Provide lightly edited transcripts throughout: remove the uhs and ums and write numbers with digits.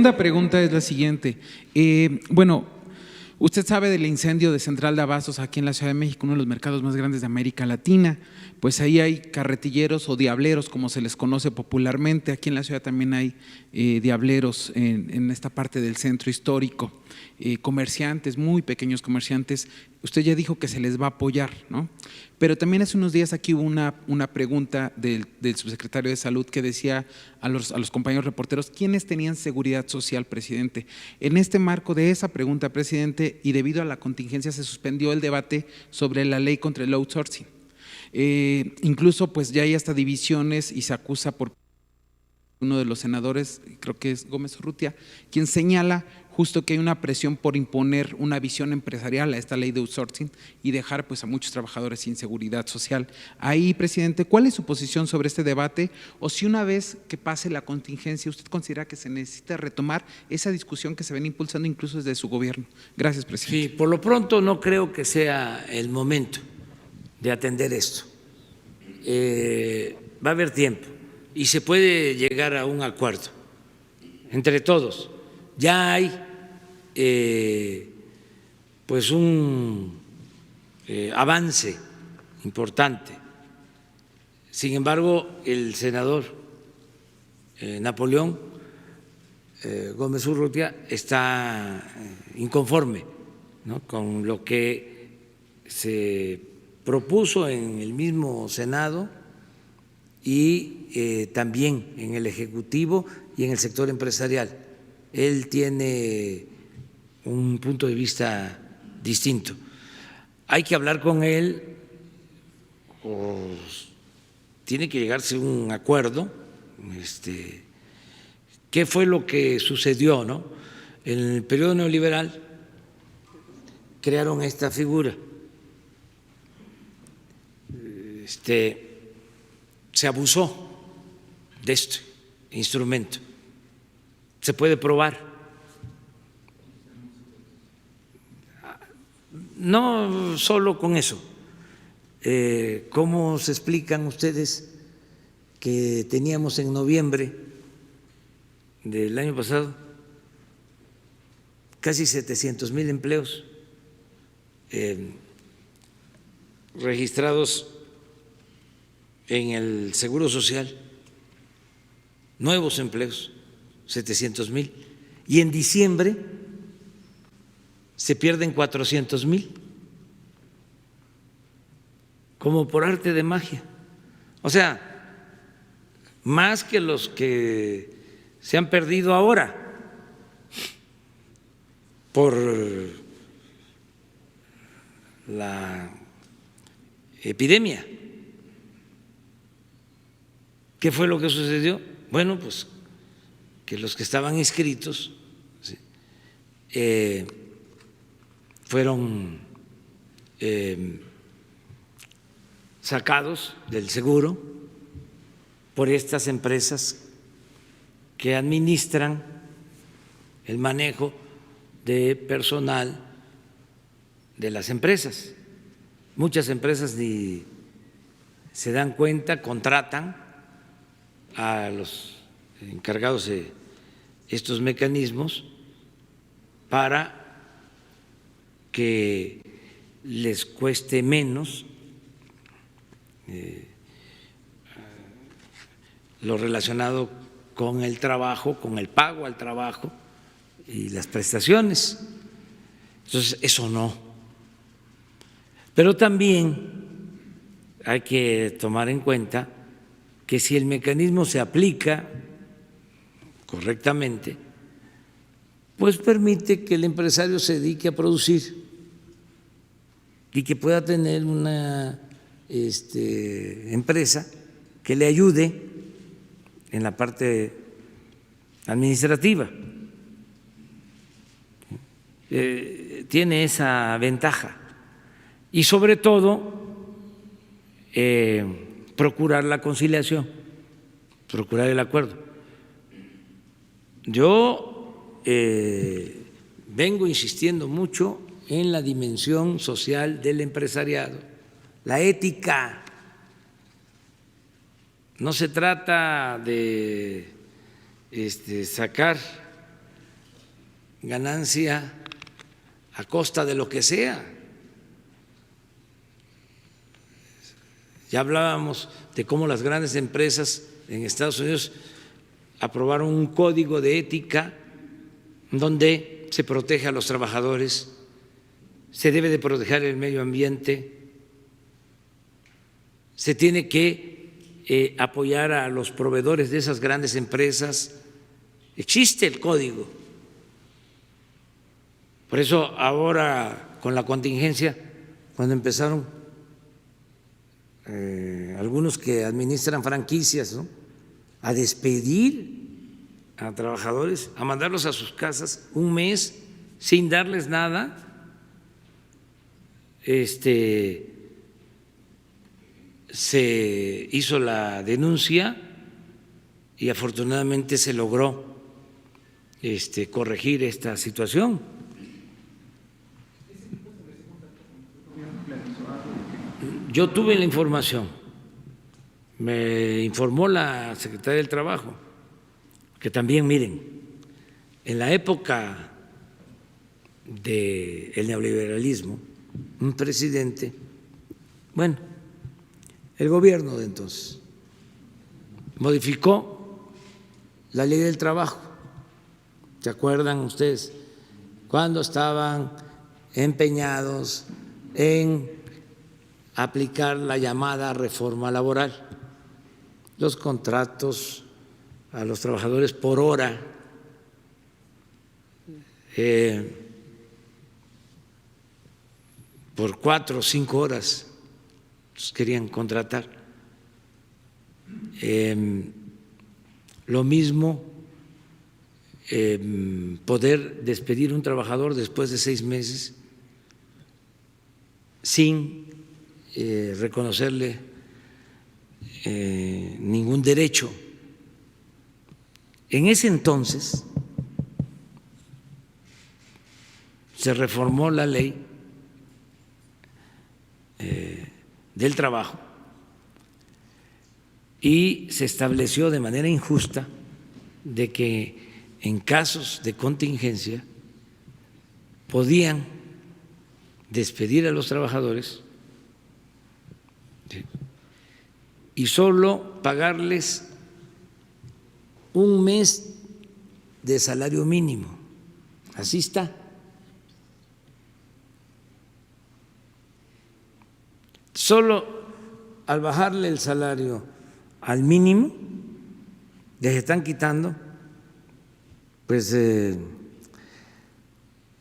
segunda pregunta es la siguiente. Bueno, usted sabe del incendio de Central de Abastos aquí en la Ciudad de México, uno de los mercados más grandes de América Latina. Pues ahí hay carretilleros o diableros, como se les conoce popularmente. Aquí en la ciudad también hay diableros en esta parte del centro histórico. Comerciantes, muy pequeños comerciantes. Usted ya dijo que se les va a apoyar, ¿no? Pero también hace unos días aquí hubo una pregunta del subsecretario de Salud que decía a los compañeros reporteros, ¿quiénes tenían seguridad social, presidente? En este marco de esa pregunta, presidente, y debido a la contingencia se suspendió el debate sobre la ley contra el outsourcing. Incluso pues ya hay hasta divisiones y se acusa por uno de los senadores, creo que es Gómez Urrutia, quien señala justo que hay una presión por imponer una visión empresarial a esta ley de outsourcing y dejar pues a muchos trabajadores sin seguridad social. Ahí, presidente, ¿cuál es su posición sobre este debate? O si una vez que pase la contingencia, usted considera que se necesita retomar esa discusión que se ven impulsando incluso desde su gobierno. Gracias, presidente. Sí, por lo pronto no creo que sea el momento de atender esto. Va a haber tiempo y se puede llegar a un acuerdo entre todos. Ya hay pues un avance importante. Sin embargo, el senador Napoleón Gómez Urrutia está inconforme, ¿no?, con lo que se propuso en el mismo Senado y también en el Ejecutivo y en el sector empresarial. Él tiene un punto de vista distinto. Hay que hablar con él, o tiene que llegarse a un acuerdo. ¿Qué fue lo que sucedió, no? En el periodo neoliberal crearon esta figura. Se abusó de este instrumento. Se puede probar. No solo con eso. ¿Cómo se explican ustedes que teníamos en noviembre del año pasado casi 700,000 empleos registrados en el Seguro Social, nuevos empleos, 700,000, y en diciembre se pierden 400,000, como por arte de magia? O sea, más que los que se han perdido ahora por la epidemia. ¿Qué fue lo que sucedió? Bueno, pues que los que estaban inscritos fueron sacados del seguro por estas empresas que administran el manejo de personal de las empresas. Muchas empresas ni se dan cuenta, contratan a los encargados de estos mecanismos para que les cueste menos lo relacionado con el trabajo, con el pago al trabajo y las prestaciones. Entonces, eso no. Pero también hay que tomar en cuenta que si el mecanismo se aplica correctamente, pues permite que el empresario se dedique a producir y que pueda tener una empresa que le ayude en la parte administrativa. Tiene esa ventaja. Y sobre todo, procurar la conciliación, procurar el acuerdo. Yo vengo insistiendo mucho en la dimensión social del empresariado, la ética. No se trata de sacar ganancia a costa de lo que sea. Ya hablábamos de cómo las grandes empresas en Estados Unidos aprobaron un código de ética donde se protege a los trabajadores, se debe de proteger el medio ambiente, se tiene que apoyar a los proveedores de esas grandes empresas. Existe el código. Por eso ahora con la contingencia, cuando empezaron algunos que administran franquicias, ¿no?, a despedir a trabajadores, a mandarlos a sus casas un mes sin darles nada, se hizo la denuncia y afortunadamente se logró corregir esta situación. Yo tuve la información, me informó la Secretaría del Trabajo, que también, miren, en la época del neoliberalismo, un presidente, bueno, el gobierno de entonces, modificó la ley del trabajo. ¿Se acuerdan ustedes? Cuando estaban empeñados en aplicar la llamada reforma laboral, los contratos a los trabajadores por hora, por 4 o 5 horas los querían contratar. Lo mismo, poder despedir a un trabajador después de 6 meses sin reconocerle ningún derecho. En ese entonces se reformó la ley del trabajo y se estableció de manera injusta de que en casos de contingencia podían despedir a los trabajadores y solo pagarles un mes de salario mínimo. Así está. Solo al bajarle el salario al mínimo, les están quitando pues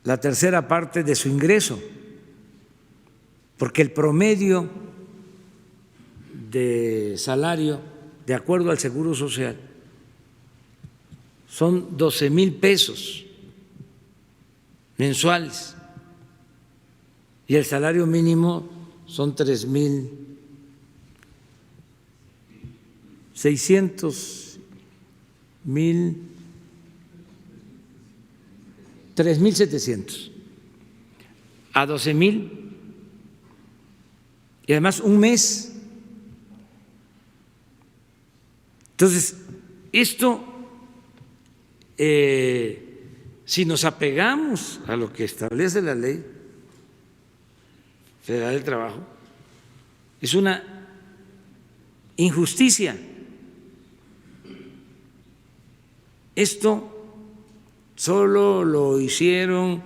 la tercera parte de su ingreso, porque el promedio de salario, de acuerdo al Seguro Social, son 12,000 pesos mensuales y el salario mínimo son 3,600, 3,700 a 12,000 y además un mes. Entonces, esto, si nos apegamos a lo que establece la Ley Federal del Trabajo, es una injusticia. Esto solo lo hicieron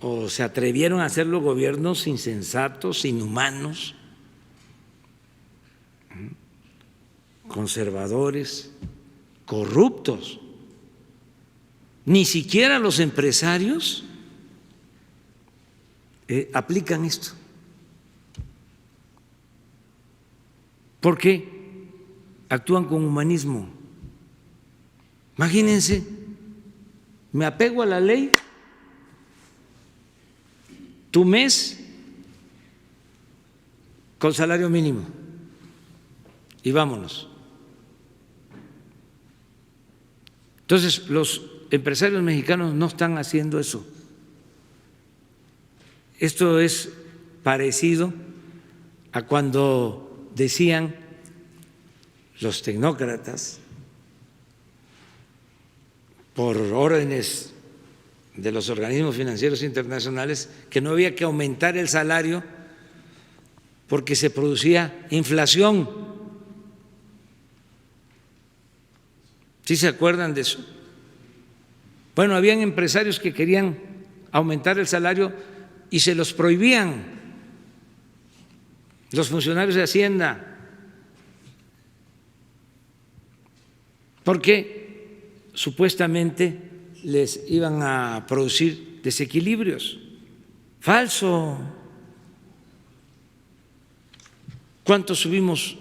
o se atrevieron a hacerlo gobiernos insensatos, inhumanos, conservadores, corruptos. Ni siquiera los empresarios aplican esto, porque actúan con humanismo. Imagínense, me apego a la ley, tu mes con salario mínimo y vámonos. Entonces, los empresarios mexicanos no están haciendo eso. Esto es parecido a cuando decían los tecnócratas, por órdenes de los organismos financieros internacionales que no había que aumentar el salario porque se producía inflación. ¿Sí se acuerdan de eso? Bueno, habían empresarios que querían aumentar el salario y se los prohibían los funcionarios de Hacienda, porque supuestamente les iban a producir desequilibrios. Falso. ¿Cuánto subimos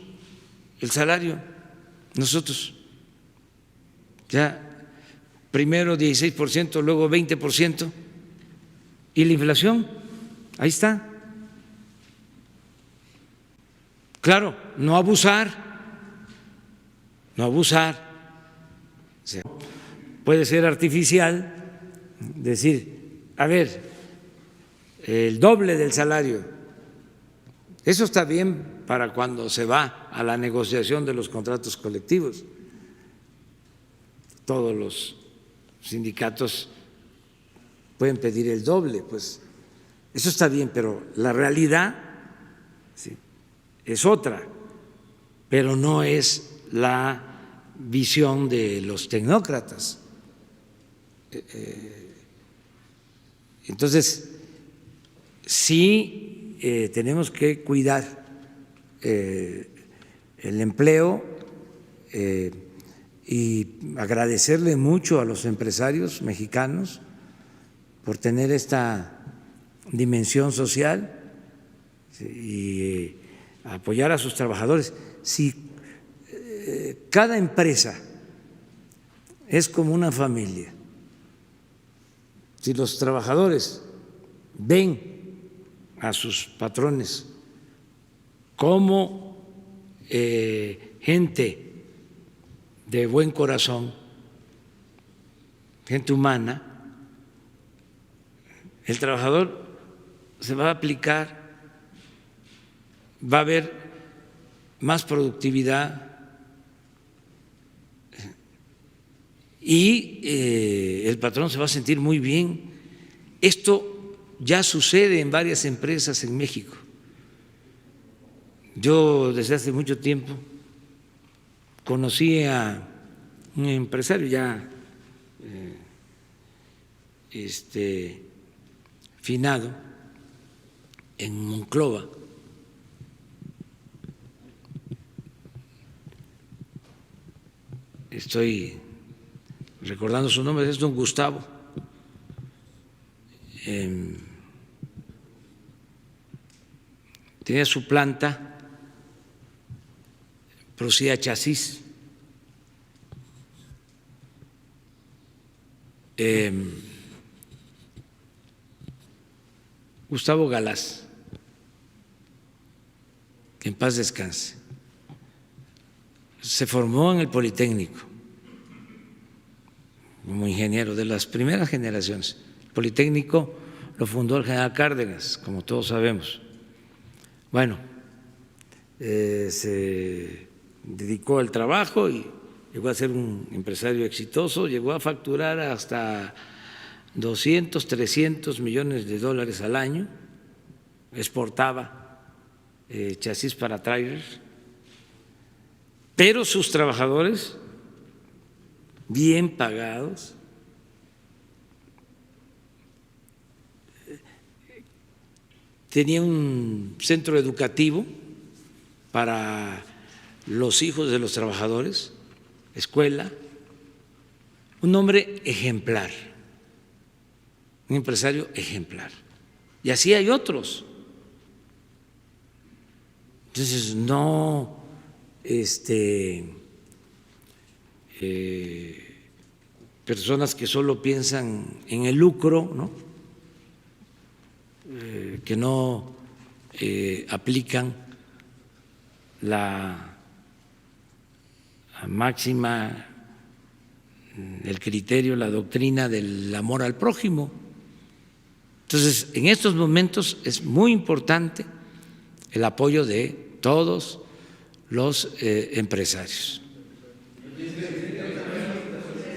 el salario nosotros? Ya primero 16%, luego 20%, y la inflación, ahí está. Claro, no abusar, no abusar. O sea, puede ser artificial, decir, a ver, el doble del salario. Eso está bien para cuando se va a la negociación de los contratos colectivos. Todos los sindicatos pueden pedir el doble, pues eso está bien, pero la realidad sí, es otra, pero no es la visión de los tecnócratas. Entonces, sí tenemos que cuidar el empleo y agradecerle mucho a los empresarios mexicanos por tener esta dimensión social y apoyar a sus trabajadores. Si cada empresa es como una familia, si los trabajadores ven a sus patrones como gente de buen corazón, gente humana, el trabajador se va a aplicar, va a haber más productividad y el patrón se va a sentir muy bien. Esto ya sucede en varias empresas en México. Yo desde hace mucho tiempo conocí a un empresario ya finado en Monclova, estoy recordando su nombre, es don Gustavo. Tenía su planta, producía chasis. Gustavo Galaz, que en paz descanse, se formó en el Politécnico como ingeniero de las primeras generaciones. El Politécnico lo fundó el general Cárdenas, como todos sabemos. Bueno, se dedicó al trabajo y llegó a ser un empresario exitoso, llegó a facturar hasta 200, 300 millones de dólares al año, exportaba chasis para trailers, pero sus trabajadores bien pagados, tenía un centro educativo para los hijos de los trabajadores, escuela, un hombre ejemplar, un empresario ejemplar. Y así hay otros. Entonces, no personas que solo piensan en el lucro, ¿no? Que no aplican la máxima, el criterio, la doctrina del amor al prójimo. Entonces, en estos momentos es muy importante el apoyo de todos los empresarios.